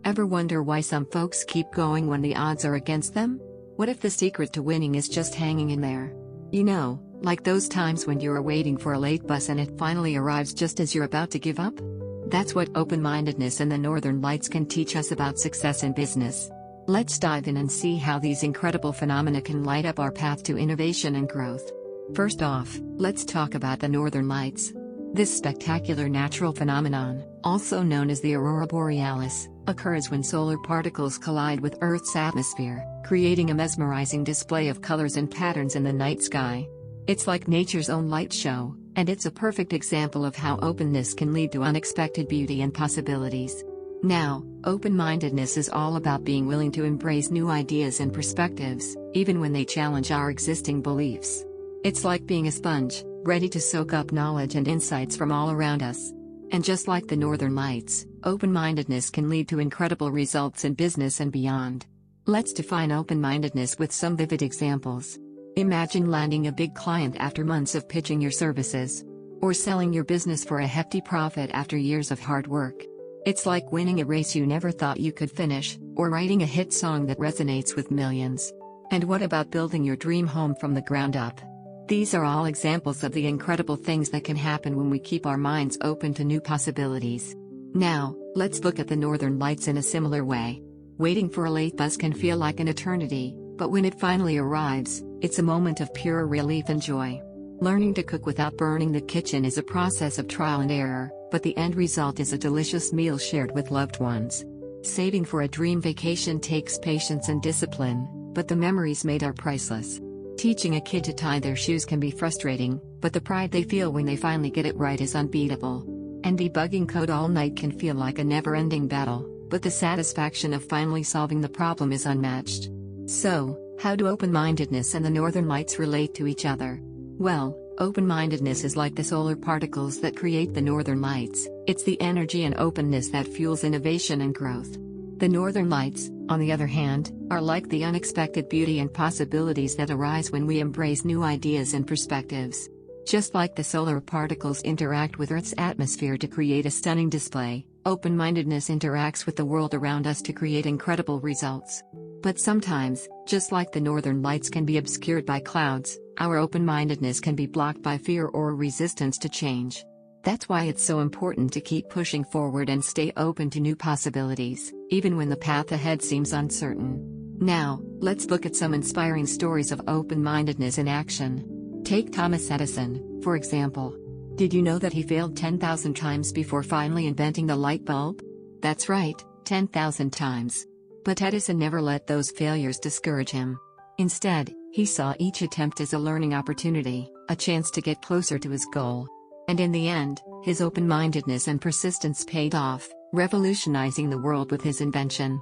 Ever wonder why some folks keep going when the odds are against them? What if the secret to winning is just hanging in there? You know, like those times when you're waiting for a late bus and it finally arrives just as you're about to give up? That's what open-mindedness and the Northern Lights can teach us about success in business. Let's dive in and see how these incredible phenomena can light up our path to innovation and growth. First off, let's talk about the Northern Lights. This spectacular natural phenomenon, also known as the aurora borealis, occurs when solar particles collide with Earth's atmosphere, creating a mesmerizing display of colors and patterns in the night sky. It's like nature's own light show, and it's a perfect example of how openness can lead to unexpected beauty and possibilities. Now, open-mindedness is all about being willing to embrace new ideas and perspectives, even when they challenge our existing beliefs. It's like being a sponge, ready to soak up knowledge and insights from all around us. And just like the Northern Lights, open-mindedness can lead to incredible results in business and beyond. Let's define open-mindedness with some vivid examples. Imagine landing a big client after months of pitching your services. Or selling your business for a hefty profit after years of hard work. It's like winning a race you never thought you could finish, or writing a hit song that resonates with millions. And what about building your dream home from the ground up? These are all examples of the incredible things that can happen when we keep our minds open to new possibilities. Now, let's look at the Northern Lights in a similar way. Waiting for a late bus can feel like an eternity, but when it finally arrives, it's a moment of pure relief and joy. Learning to cook without burning the kitchen is a process of trial and error, but the end result is a delicious meal shared with loved ones. Saving for a dream vacation takes patience and discipline, but the memories made are priceless. Teaching a kid to tie their shoes can be frustrating, but the pride they feel when they finally get it right is unbeatable. And debugging code all night can feel like a never-ending battle, but the satisfaction of finally solving the problem is unmatched. So, how do open-mindedness and the Northern Lights relate to each other? Well, open-mindedness is like the solar particles that create the Northern Lights. It's the energy and openness that fuels innovation and growth. The Northern Lights, on the other hand, are like the unexpected beauty and possibilities that arise when we embrace new ideas and perspectives. Just like the solar particles interact with Earth's atmosphere to create a stunning display, open-mindedness interacts with the world around us to create incredible results. But sometimes, just like the Northern Lights can be obscured by clouds, our open-mindedness can be blocked by fear or resistance to change. That's why it's so important to keep pushing forward and stay open to new possibilities, even when the path ahead seems uncertain. Now, let's look at some inspiring stories of open-mindedness in action. Take Thomas Edison, for example. Did you know that he failed 10,000 times before finally inventing the light bulb? That's right, 10,000 times. But Edison never let those failures discourage him. Instead, he saw each attempt as a learning opportunity, a chance to get closer to his goal. And in the end, his open-mindedness and persistence paid off, revolutionizing the world with his invention.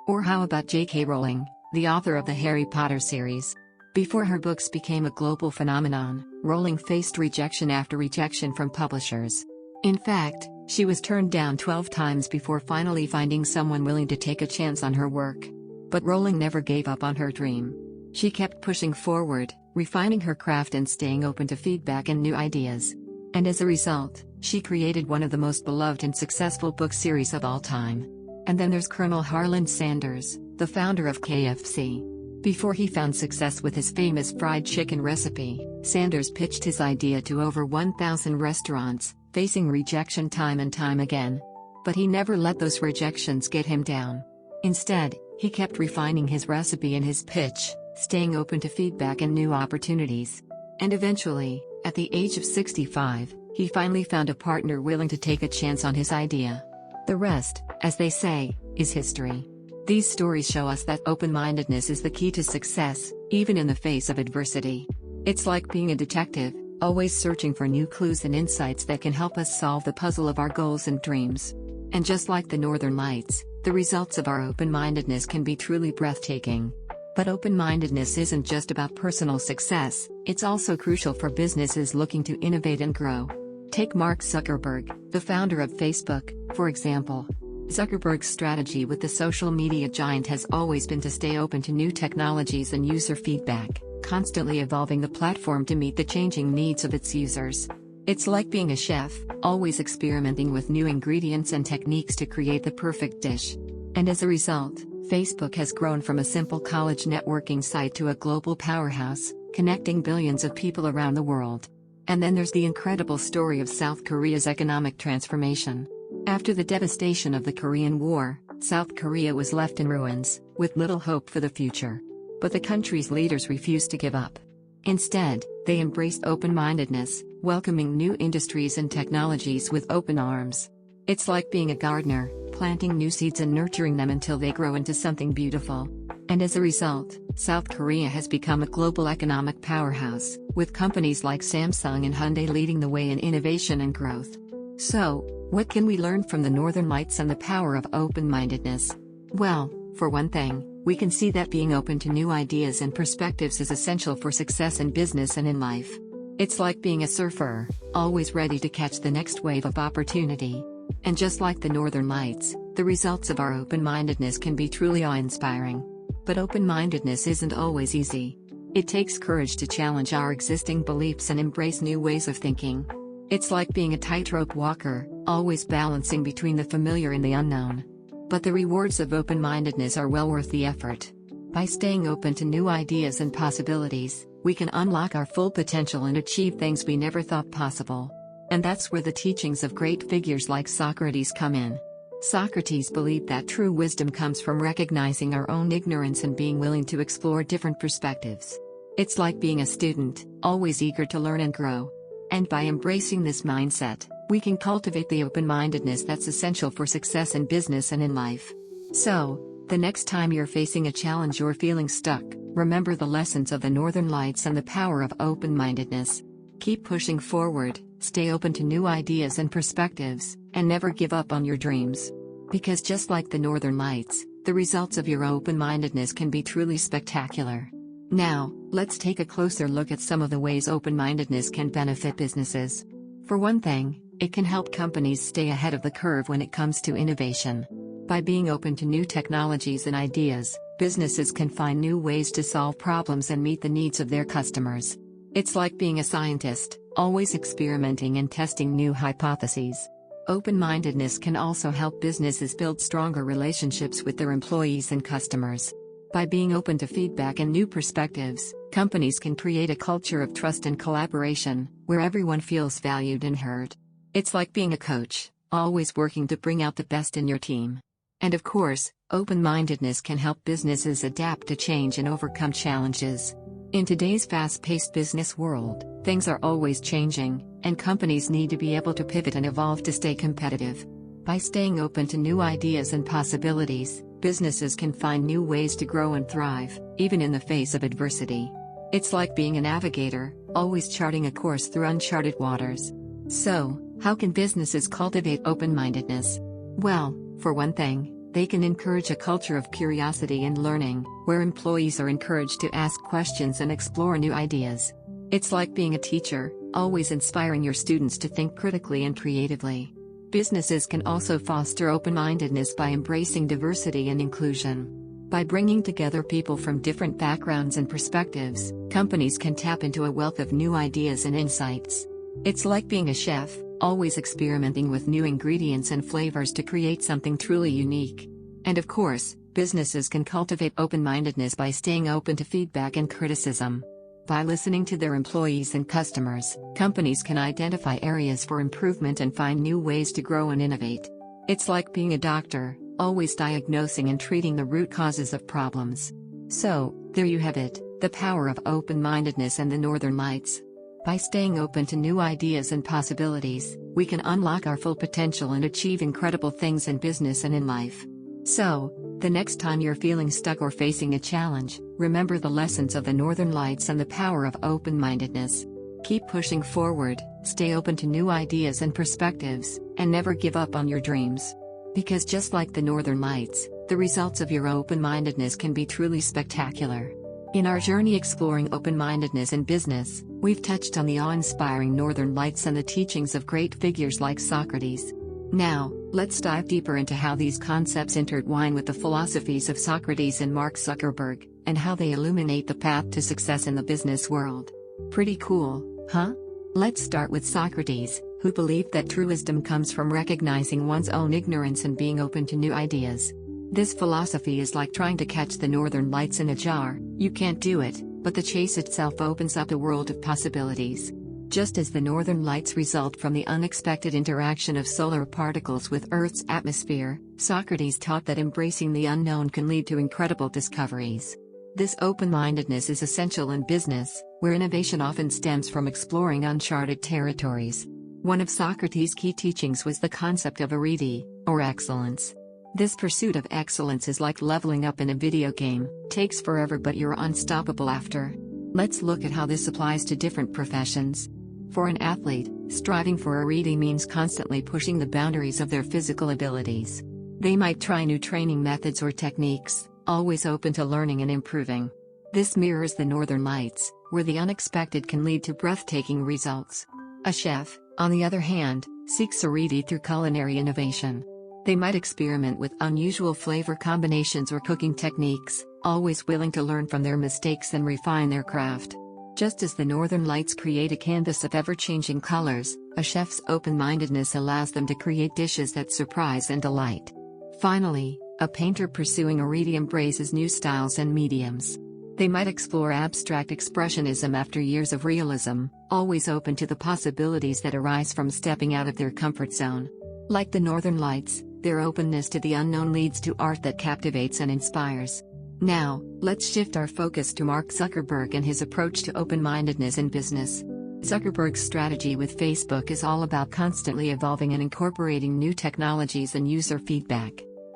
Or how about J.K. Rowling, the author of the Harry Potter series? Before her books became a global phenomenon, Rowling faced rejection after rejection from publishers. In fact, she was turned down 12 times before finally finding someone willing to take a chance on her work. But Rowling never gave up on her dream. She kept pushing forward, refining her craft and staying open to feedback and new ideas. And as a result, she created one of the most beloved and successful book series of all time. And then there's Colonel Harland Sanders, the founder of KFC. Before he found success with his famous fried chicken recipe, Sanders pitched his idea to over 1,000 restaurants, facing rejection time and time again. But he never let those rejections get him down. Instead, he kept refining his recipe and his pitch, staying open to feedback and new opportunities. And eventually, at the age of 65, he finally found a partner willing to take a chance on his idea. The rest, as they say, is history. These stories show us that open-mindedness is the key to success, even in the face of adversity. It's like being a detective, always searching for new clues and insights that can help us solve the puzzle of our goals and dreams. And just like the Northern Lights, the results of our open-mindedness can be truly breathtaking. But open-mindedness isn't just about personal success, it's also crucial for businesses looking to innovate and grow. Take Mark Zuckerberg, the founder of Facebook, for example. Zuckerberg's strategy with the social media giant has always been to stay open to new technologies and user feedback, constantly evolving the platform to meet the changing needs of its users. It's like being a chef, always experimenting with new ingredients and techniques to create the perfect dish. And as a result, Facebook has grown from a simple college networking site to a global powerhouse, connecting billions of people around the world. And then there's the incredible story of South Korea's economic transformation. After the devastation of the Korean War, South Korea was left in ruins, with little hope for the future. But the country's leaders refused to give up. Instead, they embraced open-mindedness, welcoming new industries and technologies with open arms. It's like being a gardener, planting new seeds and nurturing them until they grow into something beautiful. And as a result, South Korea has become a global economic powerhouse, with companies like Samsung and Hyundai leading the way in innovation and growth. So, what can we learn from the Northern Lights and the power of open-mindedness? Well, for one thing, we can see that being open to new ideas and perspectives is essential for success in business and in life. It's like being a surfer, always ready to catch the next wave of opportunity. And just like the Northern Lights, the results of our open-mindedness can be truly awe-inspiring. But open-mindedness isn't always easy. It takes courage to challenge our existing beliefs and embrace new ways of thinking. It's like being a tightrope walker, always balancing between the familiar and the unknown. But the rewards of open-mindedness are well worth the effort. By staying open to new ideas and possibilities, we can unlock our full potential and achieve things we never thought possible. And that's where the teachings of great figures like Socrates come in. Socrates believed that true wisdom comes from recognizing our own ignorance and being willing to explore different perspectives. It's like being a student, always eager to learn and grow. And by embracing this mindset, we can cultivate the open-mindedness that's essential for success in business and in life. So, the next time you're facing a challenge or feeling stuck, remember the lessons of the Northern Lights and the power of open-mindedness. Keep pushing forward, stay open to new ideas and perspectives, and never give up on your dreams. Because just like the Northern Lights, the results of your open-mindedness can be truly spectacular. Now, let's take a closer look at some of the ways open-mindedness can benefit businesses. For one thing, it can help companies stay ahead of the curve when it comes to innovation. By being open to new technologies and ideas, businesses can find new ways to solve problems and meet the needs of their customers. It's like being a scientist, always experimenting and testing new hypotheses. Open-mindedness can also help businesses build stronger relationships with their employees and customers. By being open to feedback and new perspectives, companies can create a culture of trust and collaboration, where everyone feels valued and heard. It's like being a coach, always working to bring out the best in your team. And of course, open-mindedness can help businesses adapt to change and overcome challenges. In today's fast-paced business world, things are always changing, and companies need to be able to pivot and evolve to stay competitive. By staying open to new ideas and possibilities, businesses can find new ways to grow and thrive, even in the face of adversity. It's like being a navigator, always charting a course through uncharted waters. So, how can businesses cultivate open-mindedness? Well, for one thing, they can encourage a culture of curiosity and learning, where employees are encouraged to ask questions and explore new ideas. It's like being a teacher, always inspiring your students to think critically and creatively. Businesses can also foster open-mindedness by embracing diversity and inclusion. By bringing together people from different backgrounds and perspectives, companies can tap into a wealth of new ideas and insights. It's like being a chef, always experimenting with new ingredients and flavors to create something truly unique. And of course, businesses can cultivate open-mindedness by staying open to feedback and criticism. By listening to their employees and customers, companies can identify areas for improvement and find new ways to grow and innovate. It's like being a doctor, always diagnosing and treating the root causes of problems. So, there you have it, the power of open-mindedness and the Northern Lights. By staying open to new ideas and possibilities, we can unlock our full potential and achieve incredible things in business and in life. So, the next time you're feeling stuck or facing a challenge, remember the lessons of the Northern Lights and the power of open-mindedness. Keep pushing forward, stay open to new ideas and perspectives, and never give up on your dreams. Because just like the Northern Lights, the results of your open-mindedness can be truly spectacular. In our journey exploring open-mindedness in business, we've touched on the awe-inspiring Northern Lights and the teachings of great figures like Socrates. Now, let's dive deeper into how these concepts intertwine with the philosophies of Socrates and Mark Zuckerberg, and how they illuminate the path to success in the business world. Pretty cool, huh? Let's start with Socrates, who believed that true wisdom comes from recognizing one's own ignorance and being open to new ideas. This philosophy is like trying to catch the northern lights in a jar. You can't do it, but the chase itself opens up a world of possibilities. Just as the northern lights result from the unexpected interaction of solar particles with Earth's atmosphere, Socrates taught that embracing the unknown can lead to incredible discoveries. This open-mindedness is essential in business, where innovation often stems from exploring uncharted territories. One of Socrates' key teachings was the concept of arete, or excellence. This pursuit of excellence is like leveling up in a video game, takes forever but you're unstoppable after. Let's look at how this applies to different professions. For an athlete, striving for arete means constantly pushing the boundaries of their physical abilities. They might try new training methods or techniques, always open to learning and improving. This mirrors the northern lights, where the unexpected can lead to breathtaking results. A chef, on the other hand, seeks arete through culinary innovation. They might experiment with unusual flavor combinations or cooking techniques, always willing to learn from their mistakes and refine their craft. Just as the northern lights create a canvas of ever-changing colors, a chef's open-mindedness allows them to create dishes that surprise and delight. Finally, a painter pursuing arete embraces new styles and mediums. They might explore abstract expressionism after years of realism, always open to the possibilities that arise from stepping out of their comfort zone. Like the northern lights, their openness to the unknown leads to art that captivates and inspires. Now, let's shift our focus to Mark Zuckerberg and his approach to open-mindedness in business. Zuckerberg's strategy with Facebook is all about constantly evolving and incorporating new technologies and user feedback.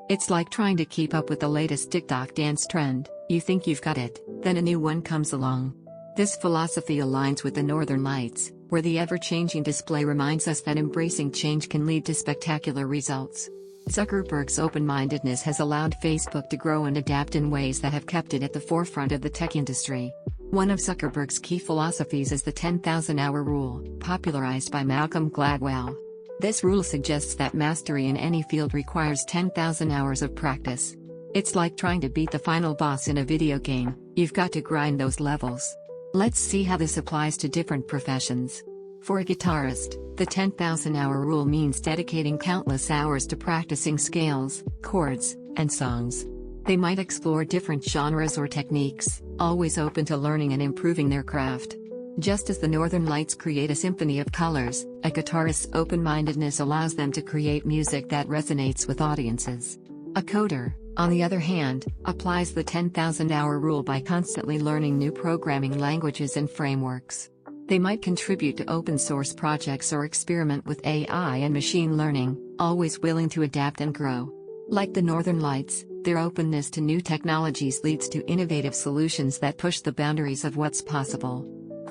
It's like trying to keep up with the latest TikTok dance trend. You think you've got it, then a new one comes along. This philosophy aligns with the northern lights, where the ever-changing display reminds us that embracing change can lead to spectacular results. Zuckerberg's open-mindedness has allowed Facebook to grow and adapt in ways that have kept it at the forefront of the tech industry. One of Zuckerberg's key philosophies is the 10,000-hour rule, popularized by Malcolm Gladwell. This rule suggests that mastery in any field requires 10,000 hours of practice. It's like trying to beat the final boss in a video game, you've got to grind those levels. Let's see how this applies to different professions. For a guitarist, the 10,000-hour rule means dedicating countless hours to practicing scales, chords, and songs. They might explore different genres or techniques, always open to learning and improving their craft. Just as the northern lights create a symphony of colors, a guitarist's open-mindedness allows them to create music that resonates with audiences. A coder, on the other hand, applies the 10,000-hour rule by constantly learning new programming languages and frameworks. They might contribute to open-source projects or experiment with AI and machine learning, always willing to adapt and grow. Like the northern lights, their openness to new technologies leads to innovative solutions that push the boundaries of what's possible.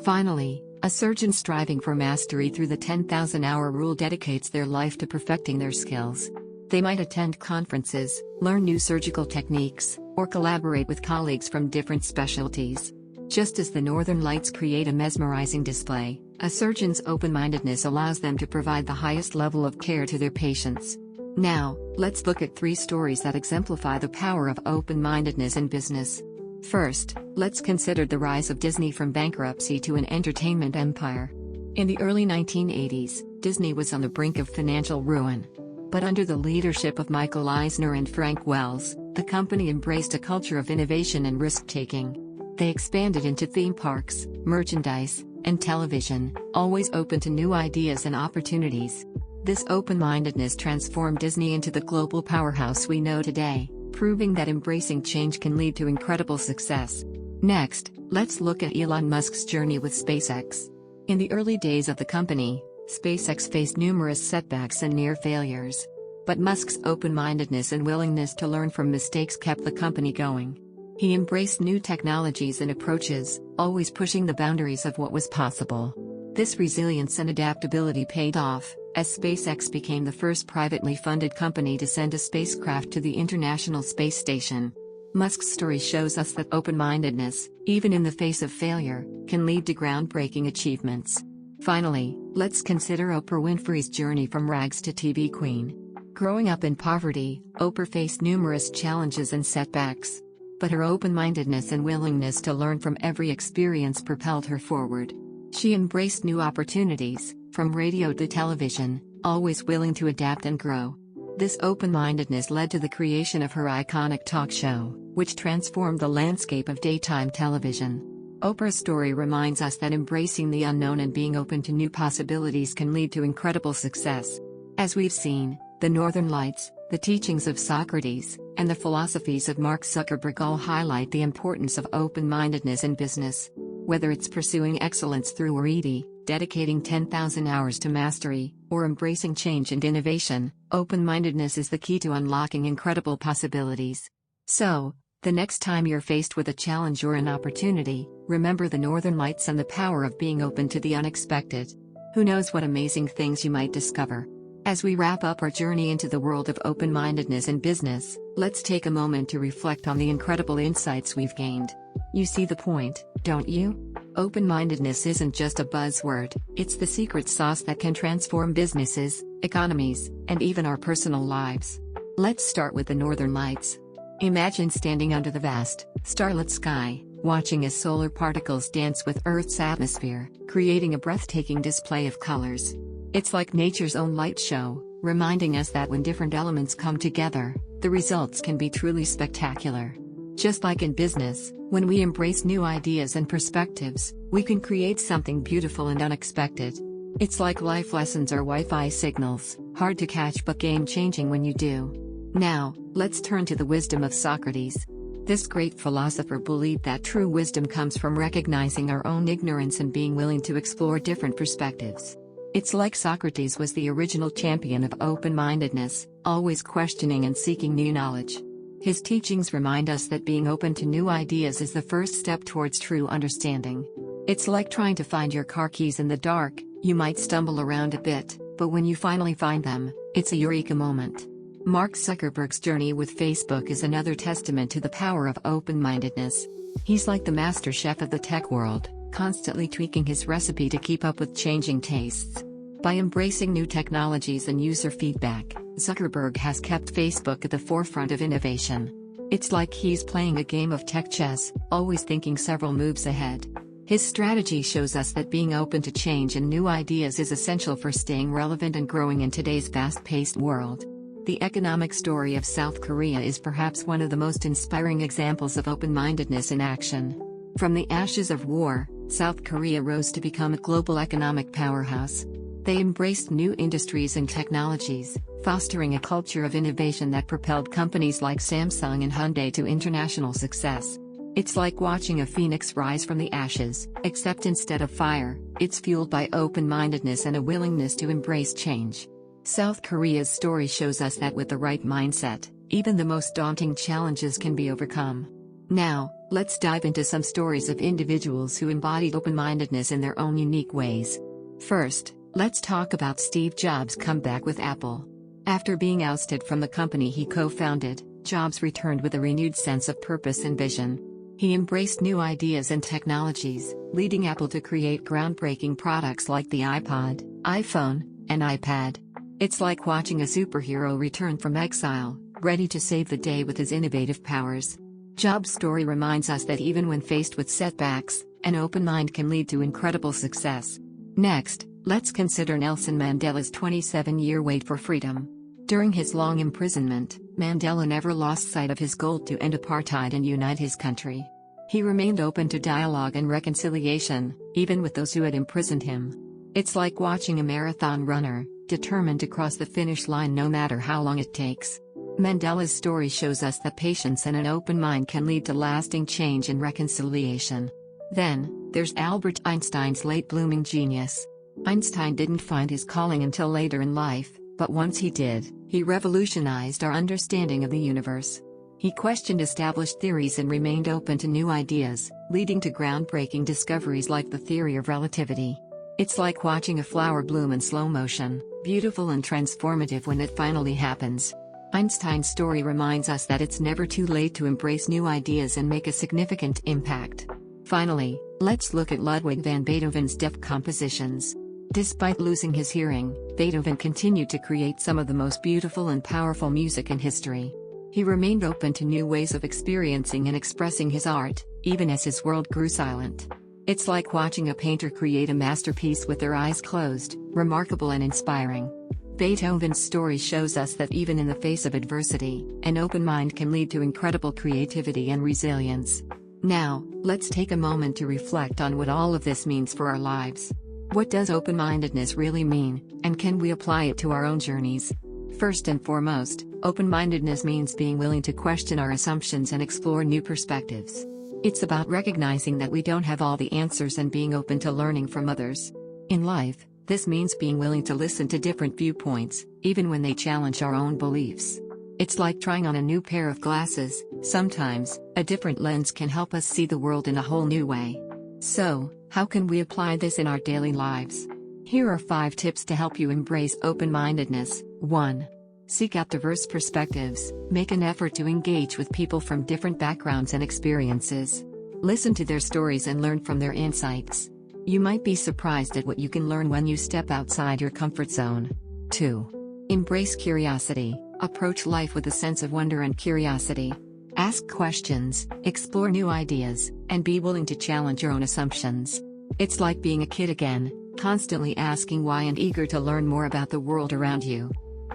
Finally, a surgeon striving for mastery through the 10,000-hour rule dedicates their life to perfecting their skills. They might attend conferences, learn new surgical techniques, or collaborate with colleagues from different specialties. Just as the northern lights create a mesmerizing display, a surgeon's open-mindedness allows them to provide the highest level of care to their patients. Now, let's look at 3 stories that exemplify the power of open-mindedness in business. First, let's consider the rise of Disney from bankruptcy to an entertainment empire. In the early 1980s, Disney was on the brink of financial ruin. But under the leadership of Michael Eisner and Frank Wells, the company embraced a culture of innovation and risk-taking. They expanded into theme parks, merchandise, and television, always open to new ideas and opportunities. This open-mindedness transformed Disney into the global powerhouse we know today, proving that embracing change can lead to incredible success. Next, let's look at Elon Musk's journey with SpaceX. In the early days of the company, SpaceX faced numerous setbacks and near failures. But Musk's open-mindedness and willingness to learn from mistakes kept the company going. He embraced new technologies and approaches, always pushing the boundaries of what was possible. This resilience and adaptability paid off, as SpaceX became the first privately funded company to send a spacecraft to the International Space Station. Musk's story shows us that open-mindedness, even in the face of failure, can lead to groundbreaking achievements. Finally, let's consider Oprah Winfrey's journey from rags to TV queen. Growing up in poverty, Oprah faced numerous challenges and setbacks. But her open-mindedness and willingness to learn from every experience propelled her forward. She embraced new opportunities, from radio to television, always willing to adapt and grow. This open-mindedness led to the creation of her iconic talk show, which transformed the landscape of daytime television. Oprah's story reminds us that embracing the unknown and being open to new possibilities can lead to incredible success. As we've seen, the Northern Lights, the teachings of Socrates, and the philosophies of Mark Zuckerberg all highlight the importance of open-mindedness in business. Whether it's pursuing excellence through RED, dedicating 10,000 hours to mastery, or embracing change and innovation, open-mindedness is the key to unlocking incredible possibilities. So, the next time you're faced with a challenge or an opportunity, remember the Northern Lights and the power of being open to the unexpected. Who knows what amazing things you might discover? As we wrap up our journey into the world of open-mindedness in business, let's take a moment to reflect on the incredible insights we've gained. You see the point, don't you? Open-mindedness isn't just a buzzword, it's the secret sauce that can transform businesses, economies, and even our personal lives. Let's start with the Northern Lights. Imagine standing under the vast, starlit sky, watching as solar particles dance with Earth's atmosphere, creating a breathtaking display of colors. It's like nature's own light show, reminding us that when different elements come together, the results can be truly spectacular. Just like in business, when we embrace new ideas and perspectives, we can create something beautiful and unexpected. It's like life lessons or Wi-Fi signals, hard to catch but game-changing when you do. Now, let's turn to the wisdom of Socrates. This great philosopher believed that true wisdom comes from recognizing our own ignorance and being willing to explore different perspectives. It's like Socrates was the original champion of open-mindedness, always questioning and seeking new knowledge. His teachings remind us that being open to new ideas is the first step towards true understanding. It's like trying to find your car keys in the dark. You might stumble around a bit, but when you finally find them, it's a eureka moment. Mark Zuckerberg's journey with Facebook is another testament to the power of open-mindedness. He's like the master chef of the tech world, constantly tweaking his recipe to keep up with changing tastes. By embracing new technologies and user feedback, Zuckerberg has kept Facebook at the forefront of innovation. It's like he's playing a game of tech chess, always thinking several moves ahead. His strategy shows us that being open to change and new ideas is essential for staying relevant and growing in today's fast-paced world. The economic story of South Korea is perhaps one of the most inspiring examples of open-mindedness in action. From the ashes of war, South Korea rose to become a global economic powerhouse. They embraced new industries and technologies, fostering a culture of innovation that propelled companies like Samsung and Hyundai to international success. It's like watching a phoenix rise from the ashes, except instead of fire, it's fueled by open-mindedness and a willingness to embrace change. South Korea's story shows us that with the right mindset, even the most daunting challenges can be overcome. Now, let's dive into some stories of individuals who embodied open-mindedness in their own unique ways. First, let's talk about Steve Jobs' comeback with Apple. After being ousted from the company he co-founded, Jobs returned with a renewed sense of purpose and vision. He embraced new ideas and technologies, leading Apple to create groundbreaking products like the iPod, iPhone, and iPad. It's like watching a superhero return from exile, ready to save the day with his innovative powers. Jobs' story reminds us that even when faced with setbacks, an open mind can lead to incredible success. Next, let's consider Nelson Mandela's 27-year wait for freedom. During his long imprisonment, Mandela never lost sight of his goal to end apartheid and unite his country. He remained open to dialogue and reconciliation, even with those who had imprisoned him. It's like watching a marathon runner, determined to cross the finish line no matter how long it takes. Mandela's story shows us that patience and an open mind can lead to lasting change and reconciliation. Then, there's Albert Einstein's late-blooming genius. Einstein didn't find his calling until later in life, but once he did, he revolutionized our understanding of the universe. He questioned established theories and remained open to new ideas, leading to groundbreaking discoveries like the theory of relativity. It's like watching a flower bloom in slow motion, beautiful and transformative when it finally happens. Einstein's story reminds us that it's never too late to embrace new ideas and make a significant impact. Finally, let's look at Ludwig van Beethoven's deaf compositions. Despite losing his hearing, Beethoven continued to create some of the most beautiful and powerful music in history. He remained open to new ways of experiencing and expressing his art, even as his world grew silent. It's like watching a painter create a masterpiece with their eyes closed, remarkable and inspiring. Beethoven's story shows us that even in the face of adversity, an open mind can lead to incredible creativity and resilience. Now, let's take a moment to reflect on what all of this means for our lives. What does open-mindedness really mean, and can we apply it to our own journeys? First and foremost, open-mindedness means being willing to question our assumptions and explore new perspectives. It's about recognizing that we don't have all the answers and being open to learning from others. In life, this means being willing to listen to different viewpoints, even when they challenge our own beliefs. It's like trying on a new pair of glasses. Sometimes, a different lens can help us see the world in a whole new way. So, how can we apply this in our daily lives? Here are 5 tips to help you embrace open-mindedness. 1. Seek out diverse perspectives. Make an effort to engage with people from different backgrounds and experiences. Listen to their stories and learn from their insights. You might be surprised at what you can learn when you step outside your comfort zone. 2. Embrace curiosity. Approach life with a sense of wonder and curiosity. Ask questions, explore new ideas, and be willing to challenge your own assumptions. It's like being a kid again, constantly asking why and eager to learn more about the world around you.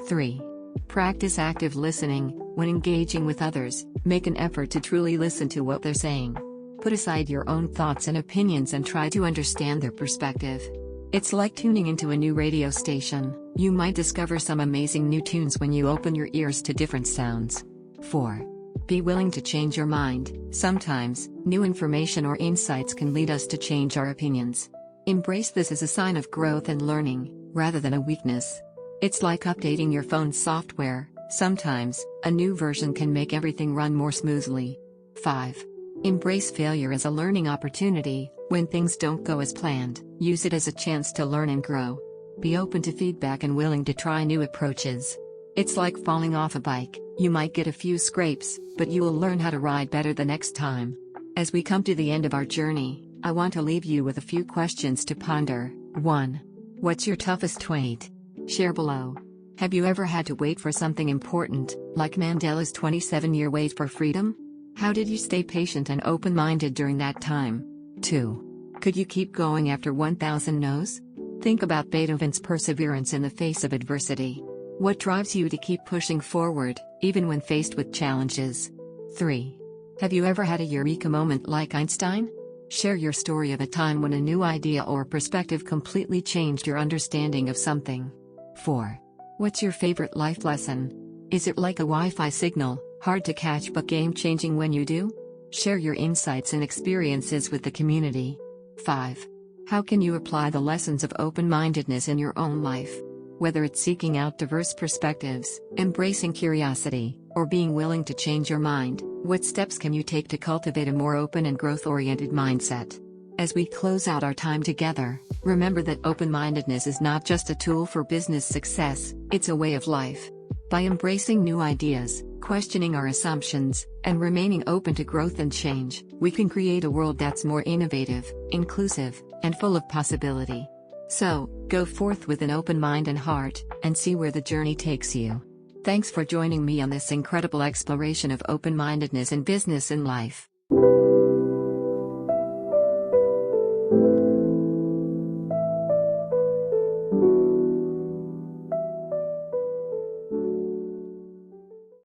3. Practice active listening. When engaging with others, make an effort to truly listen to what they're saying. Put aside your own thoughts and opinions and try to understand their perspective. It's like tuning into a new radio station. You might discover some amazing new tunes when you open your ears to different sounds. 4. Be willing to change your mind. Sometimes, new information or insights can lead us to change our opinions. Embrace this as a sign of growth and learning, rather than a weakness. It's like updating your phone's software. Sometimes, a new version can make everything run more smoothly. 5. Embrace failure as a learning opportunity. When things don't go as planned, use it as a chance to learn and grow. Be open to feedback and willing to try new approaches. It's like falling off a bike. You might get a few scrapes, but you will learn how to ride better the next time. As we come to the end of our journey, I want to leave you with a few questions to ponder. 1. What's your toughest wait? Share below. Have you ever had to wait for something important, like Mandela's 27-year wait for freedom? How did you stay patient and open-minded during that time? 2. Could you keep going after 1,000 no's? Think about Beethoven's perseverance in the face of adversity. What drives you to keep pushing forward, even when faced with challenges? 3. Have you ever had a eureka moment like Einstein? Share your story of a time when a new idea or perspective completely changed your understanding of something. 4. What's your favorite life lesson? Is it like a Wi-Fi signal, hard to catch but game-changing when you do? Share your insights and experiences with the community. 5. How can you apply the lessons of open-mindedness in your own life? Whether it's seeking out diverse perspectives, embracing curiosity, or being willing to change your mind, what steps can you take to cultivate a more open and growth-oriented mindset? As we close out our time together, remember that open-mindedness is not just a tool for business success, it's a way of life. By embracing new ideas, questioning our assumptions, and remaining open to growth and change, we can create a world that's more innovative, inclusive, and full of possibility. So, go forth with an open mind and heart, and see where the journey takes you. Thanks for joining me on this incredible exploration of open-mindedness in business and life.